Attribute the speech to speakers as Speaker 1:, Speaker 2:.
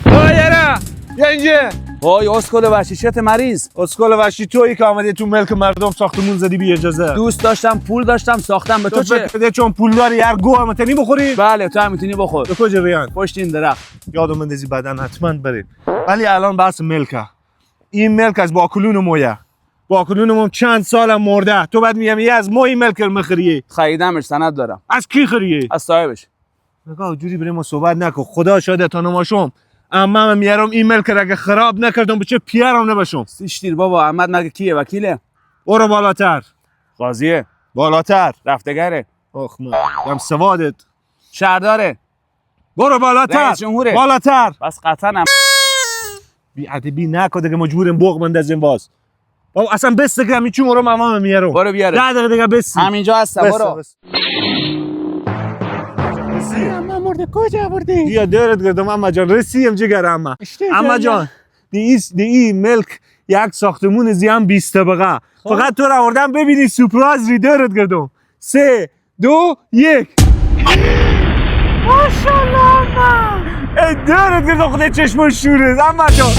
Speaker 1: یارا یا اینجا.
Speaker 2: وای اسکل وحشی شت مریض.
Speaker 1: اسکل وحشی تویی که آمدی تو ملک مردم ساختمون زدی بی اجازه.
Speaker 2: دوست داشتم پول داشتم ساختم. به تو چه؟
Speaker 1: بده چون پول داری هر گو هم میتونی بخوری.
Speaker 2: بله تو هم میتونی بخور.
Speaker 1: به کجا ریان؟
Speaker 2: پشت این درخت.
Speaker 1: یادم بندازی بعدن حتما بریم. ولی الان بحث ملکه. این ملک از باکلون مویه. باکلونم چند سالم مرده. تو بعد میگم از ما این ملک رو میخریه.
Speaker 2: خریدمش سند دارم.
Speaker 1: از کی خریه؟
Speaker 2: از صاحبش.
Speaker 1: نگاه جوری بریم و صحبت نکن. خدا شاده تا نماشم. اما میارم این ملک را اگه خراب نکردم بچه پیرم نباشم.
Speaker 2: سیشتیر بابا احمد مگه کیه وکیله؟
Speaker 1: برو بالاتر.
Speaker 2: قاضیه.
Speaker 1: بالاتر.
Speaker 2: رفتگره.
Speaker 1: آخ من سوادت.
Speaker 2: شهرداره.
Speaker 1: برو بالاتر.
Speaker 2: رئیس جمهوره.
Speaker 1: بالاتر.
Speaker 2: بس قطعا
Speaker 1: بی ادبی نکن دیگه مجبورم بوق بندازیم باز. بابا اصلا بس دیگه همین چون رو ماما میارم.
Speaker 2: برو بیاره.
Speaker 1: 10 دقیقه دیگه بس.
Speaker 2: همینجا هستم برو.
Speaker 1: اما مرده کجا بردی؟ بیا دورت گردم اما جان رسیم جگر اما جان دی ملک یک ساختمون زیان 20 طبقه فقط تو رو آوردم ببینی سورپرایز ری دورت گردم 3 2 1 ماشاءالله اما دورت گردم خدا چشم شوره اما جان